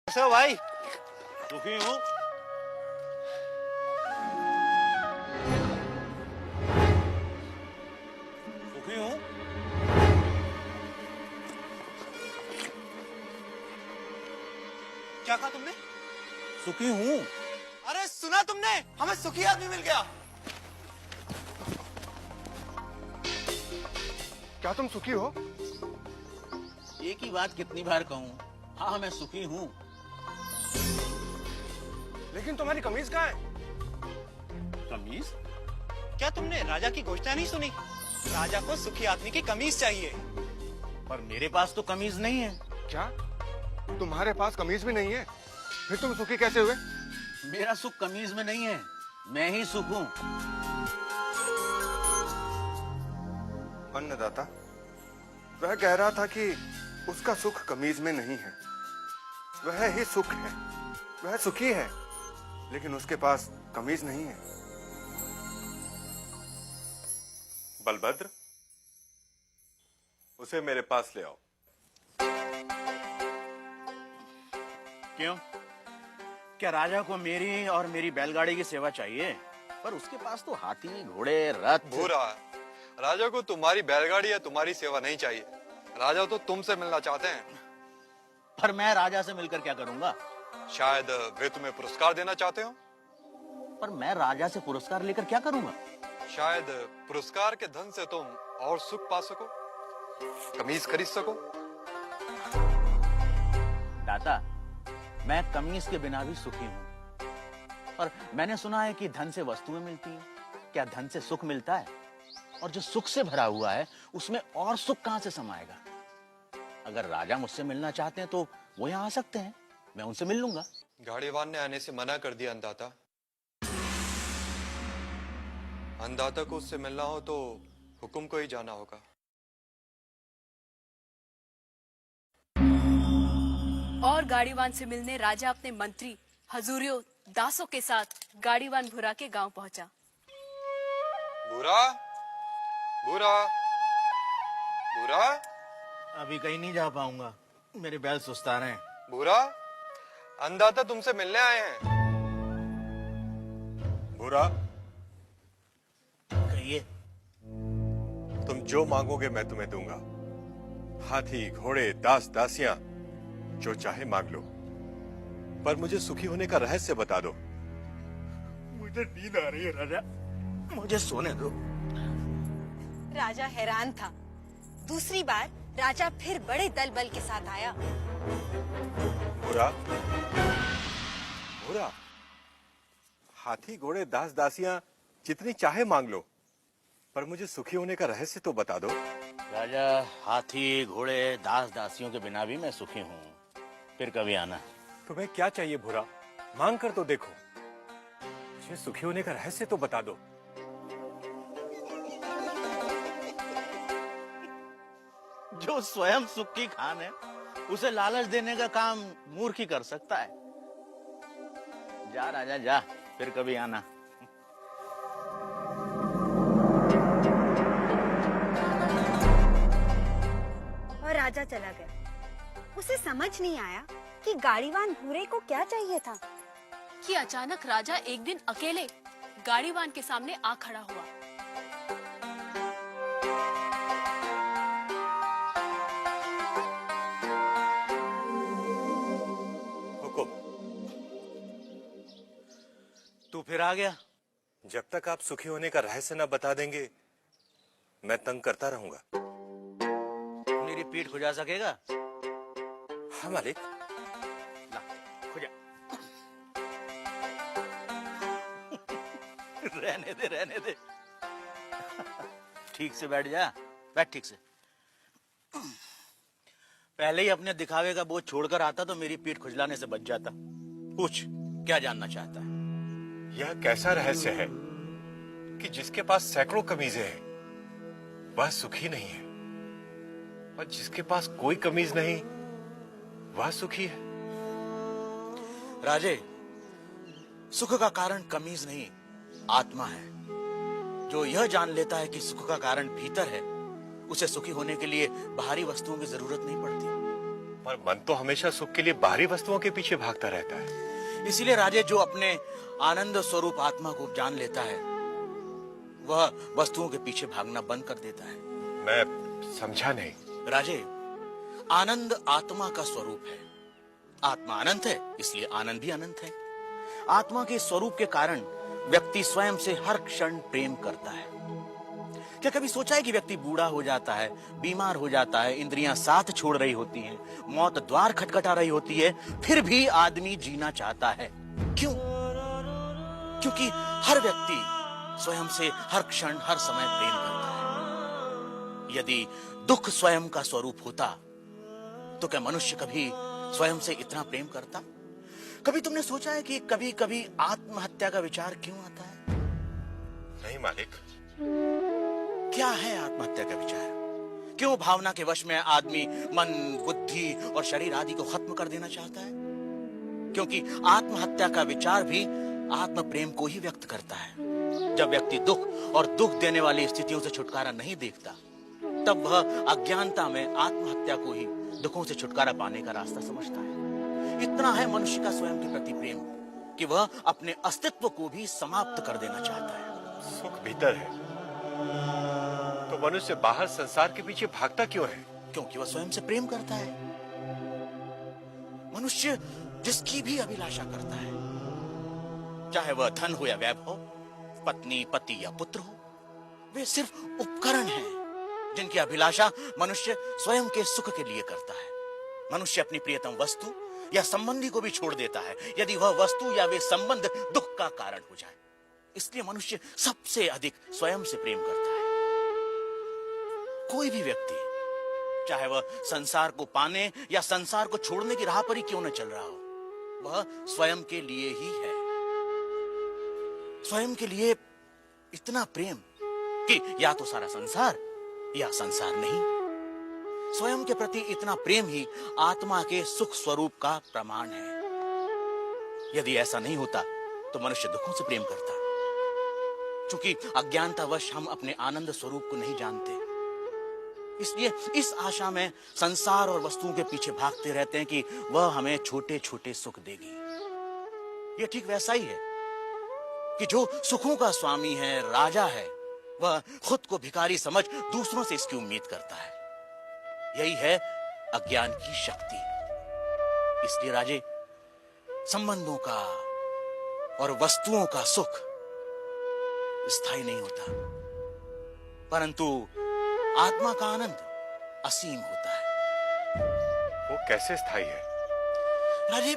कैसे हो भाई? दुखी हूँ। दुखी हूँ। क्या कहा तुमने? सुखी हूँ। अरे सुना तुमने? हमें सुखी आदमी मिल गया। क्या तुम सुखी हो? एक ही बात कितनी बार कहूँ? हाँ मैं सुखी हूँ। लेकिन तुम्हारी कमीज कहाँ है? कमीज? क्या तुमने राजा की घोषणा नहीं सुनी? राजा को सुखी आदमी की कमीज चाहिए। पर मेरे पास तो कमीज नहीं है। क्या तुम्हारे पास कमीज भी नहीं है? फिर तुम सुखी कैसे हुए? मेरा सुख कमीज में नहीं है, मैं ही सुख हूँ। अन्नदाता, वह कह रहा था कि उसका सुख कमीज में नहीं है, वह ही सुख है। वह सुखी है, लेकिन उसके पास कमीज नहीं है। बलभद्र, उसे मेरे पास ले आओ। क्यों? क्या राजा को मेरी और मेरी बैलगाड़ी की सेवा चाहिए? पर उसके पास तो हाथी, घोड़े, रथ। भूरा, राजा को तुम्हारी बैलगाड़ी या तुम्हारी सेवा नहीं चाहिए। राजा तो तुमसे मिलना चाहते हैं। पर मैं राजा से मिलकर क्या करूंगा? शायद वे तुम्हें पुरस्कार देना चाहते हो। पर मैं राजा से पुरस्कार लेकर क्या करूंगा? शायद पुरस्कार के धन से तुम और सुख पा सको, कमीज खरीद सको। दाता, मैं कमीज के बिना भी सुखी हूँ। और मैंने सुना है कि धन से वस्तुएं मिलती हैं। क्या धन से सुख मिलता है? और जो सुख से भरा हुआ है उसमें और सुख कहां से समाएगा? अगर राजा मुझसे मिलना चाहते हैं तो वो यहाँ आ सकते हैं, मैं उनसे मिल लूंगा। गाड़ीवान ने आने से मना कर दिया अन्नदाता। अन्नदाता को उससे मिलना हो तो हुकुम को ही जाना होगा। और गाड़ीवान से मिलने राजा अपने मंत्री हजूरियों दासों के साथ गाड़ीवान भूरा के गांव पहुंचा। भूरा, भूरा, भूरा, अभी कहीं नहीं जा पाऊंगा, मेरे बैल सुस्ता रहे हैं। भूरा, अन्नदाता तुमसे मिलने आए हैं। भूरा, कहिए। तुम जो मांगोगे मैं तुम्हें दूंगा। हाथी, घोड़े, दास, दासियां, जो चाहे मांग लो। पर मुझे सुखी होने का रहस्य बता दो। मुझे नींद आ रही है राजा, मुझे सोने दो। राजा हैरान था। दूसरी बार राजा फिर बड़े दल बल के साथ आया। भूरा, भूरा, हाथी, घोड़े, दास, दासियां जितनी चाहे मांग लो, पर मुझे सुखी होने का रहस्य तो बता दो। राजा, हाथी, घोड़े, दास, दासियों के बिना भी मैं सुखी हूँ। फिर कभी आना। तुम्हें क्या चाहिए भूरा? मांग कर तो देखो। मुझे सुखी होने का रहस्य तो बता दो। जो स्वयं सुख की खान है उसे लालच देने का काम मूर्ख ही कर सकता है। जा राजा जा, फिर कभी आना। और राजा चला गया। उसे समझ नहीं आया कि गाड़ीवान भूरे को क्या चाहिए था। कि अचानक राजा एक दिन अकेले गाड़ीवान के सामने आ खड़ा हुआ। हुकुम। तू फिर आ गया? जब तक आप सुखी होने का रहस्य न बता देंगे, मैं तंग करता रहूंगा। मेरी पीठ खुजा सकेगा? हाँ मालिक। ला, खुजा। रहने दे, रहने दे। ठीक से बैठ जा, बैठ ठीक से। पहले ही अपने दिखावे का बोझ छोड़कर आता तो मेरी पीठ खुजलाने से बच जाता। पूछ, क्या जानना चाहता है? यह कैसा रहस्य है कि जिसके पास सैकड़ों कमीजें हैं वह सुखी नहीं है, और जिसके पास कोई कमीज नहीं वह सुखी है? राजे, सुख का कारण कमीज नहीं, आत्मा है। जो यह जान लेता है कि सुख का कारण भीतर है, उसे सुखी होने के लिए बाहरी वस्तुओं की जरूरत नहीं पड़ती। पर मन तो हमेशा सुख के लिए बाहरी वस्तुओं के पीछे भागता रहता है। इसीलिए राजे, जो अपने आनंद स्वरूप आत्मा को जान लेता है वह वस्तुओं के पीछे भागना बंद कर देता है। मैं समझा नहीं। राजे, आनंद आत्मा का स्वरूप है। आत्मा अनंत है, इसलिए आनंद भी अनंत है। आत्मा के स्वरूप के कारण व्यक्ति स्वयं से हर क्षण प्रेम करता है। क्या कभी सोचा है कि व्यक्ति बूढ़ा हो जाता है, बीमार हो जाता है, इंद्रियां साथ छोड़ रही होती हैं, मौत द्वार खटखटा रही होती है, फिर भी आदमी जीना चाहता है? क्यों? क्योंकि हर व्यक्ति स्वयं से हर क्षण हर समय प्रेम करता है। यदि दुख स्वयं का स्वरूप होता तो क्या मनुष्य कभी स्वयं से इतना प्रेम करता? कभी तुमने सोचा है कि कभी कभी आत्महत्या का विचार क्यों आता है? नहीं मालिक। क्या है आत्महत्या का विचार? क्यों भावना के वश में आदमी मन, बुद्धि और शरीर आदि को खत्म कर देना चाहता है? क्योंकि आत्महत्या का विचार भी आत्म प्रेम को ही व्यक्त करता है। जब व्यक्ति दुख और दुख देने वाली स्थितियों से छुटकारा नहीं देखता, तब वह अज्ञानता में आत्महत्या को ही दुखों से छुटकारा पाने का रास्ता समझता है। इतना है मनुष्य का स्वयं के प्रति प्रेम कि वह अपने अस्तित्व को भी समाप्त कर देना चाहता है। सुख भीतर है तो मनुष्य बाहर संसार के पीछे भागता क्यों है? क्योंकि वह स्वयं से प्रेम करता है। मनुष्य जिसकी भी अभिलाषा करता है, चाहे वह धन हो या वैभव, पत्नी, पति या पुत्र हो, वे सिर्फ उपकरण हैं जिनकी अभिलाषा मनुष्य स्वयं के सुख के लिए करता है। मनुष्य अपनी प्रियतम वस्तु या संबंधी को भी छोड़ देता है यदि वह वस्तु या वे संबंध दुख का कारण हो जाए। इसलिए मनुष्य सबसे अधिक स्वयं से प्रेम करता है। कोई भी व्यक्ति, चाहे वह संसार को पाने या संसार को छोड़ने की राह पर ही क्यों न चल रहा हो, वह स्वयं के लिए ही है। स्वयं के लिए इतना प्रेम कि या तो सारा संसार या संसार नहीं। स्वयं के प्रति इतना प्रेम ही आत्मा के सुख स्वरूप का प्रमाण है। यदि ऐसा नहीं होता तो मनुष्य दुखों से प्रेम करता। क्योंकि अज्ञानतावश हम अपने आनंद स्वरूप को नहीं जानते, इसलिए इस आशा में संसार और वस्तुओं के पीछे भागते रहते हैं कि वह हमें छोटे छोटे सुख देगी। यह ठीक वैसा ही है कि जो सुखों का स्वामी है, राजा है, वह खुद को भिखारी समझ दूसरों से इसकी उम्मीद करता है। यही है अज्ञान की शक्ति। इसलिए राजे, संबंधों का और वस्तुओं का सुख स्थायी नहीं होता, परंतु आत्मा का आनंद असीम होता है। वो कैसे स्थायी है? राजे,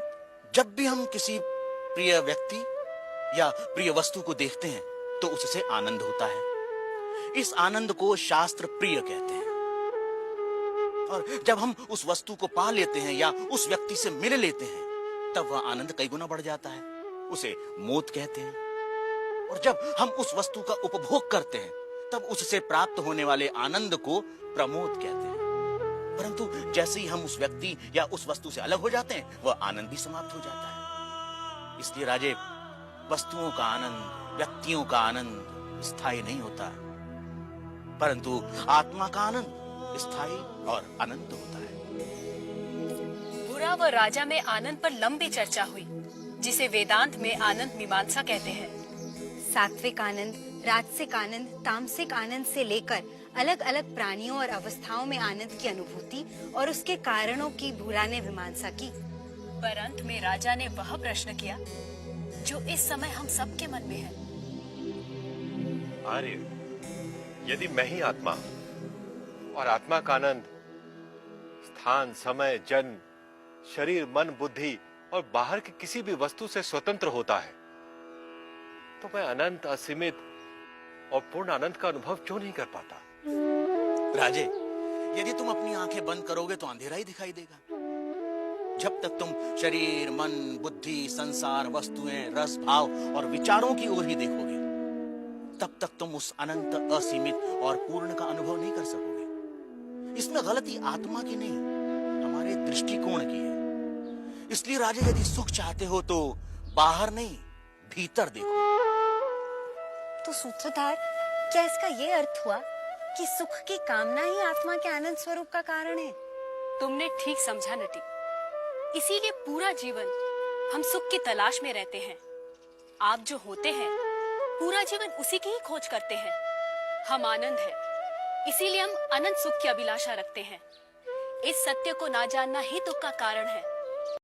जब भी हम किसी प्रिय व्यक्ति या प्रिय वस्तु को देखते हैं तो उससे आनंद होता है। इस आनंद को शास्त्र प्रिय कहते हैं। और जब हम उस वस्तु को पा लेते हैं या उस व्यक्ति से मिल लेते हैं, तब वह आनंद कई गुना बढ़ जाता है। उसे मोद कहते हैं। और जब हम उस वस्तु का उपभोग करते हैं, तब उससे प्राप्त होने वाले आनंद को प्रमोद कहते हैं। परंतु जैसे ही हम उस व्यक्ति या उस वस्तु से अलग हो जाते हैं, वह आनंद भी समाप्त हो जाता है। इसलिए राजे, वस्तुओं का आनंद, व्यक्तियों का आनंद स्थायी नहीं होता, परंतु आत्मा का आनंद स्थायी और अनंत होता है। बुरा व राजा में आनंद पर लंबी चर्चा हुई, जिसे वेदांत में आनंद मीमांसा कहते हैं। सात्विक आनंद, राजसिक आनंद, तामसिक आनंद से लेकर अलग अलग प्राणियों और अवस्थाओं में आनंद की अनुभूति और उसके कारणों की बुरा ने मीमांसा की। पर अंत में राजा ने वह प्रश्न किया जो इस समय हम सबके मन में है। आर्य, यदि मैं ही आत्मा और आत्मा का आनंद स्थान, समय, जन्म, शरीर, मन, बुद्धि और बाहर की किसी भी वस्तु से स्वतंत्र होता है, तो मैं अनंत, असीमित और पूर्ण आनंद का अनुभव क्यों नहीं कर पाता? राजे, यदि तुम अपनी आंखें बंद करोगे तो अंधेरा ही दिखाई देगा। जब तक तुम शरीर, मन, बुद्धि, संसार, वस्तुएं, रस, भाव और विचारों की ओर ही देखोगे, तब तक तुम उस अनंत, असीमित और पूर्ण का अनुभव नहीं कर सकोगे। इसमें गलती आत्मा की नहीं, हमारे दृष्टिकोण की है। इसलिए राजे, यदि सुख चाहते हो तो बाहर नहीं, भीतर देखो। तो सूत्रधार, क्या इसका ये अर्थ हुआ कि सुख की कामना ही आत्मा के आनंद स्वरूप का कारण है? तुमने ठीक समझा नटी। इसीलिए पूरा जीवन हम सुख की तलाश में रहते हैं। आप जो होते हैं पूरा जीवन उसी की ही खोज करते हैं। हम आनंद हैं, इसीलिए हम अनंत सुख की अभिलाषा रखते हैं। इस सत्य को ना जानना ही दुख का कारण है।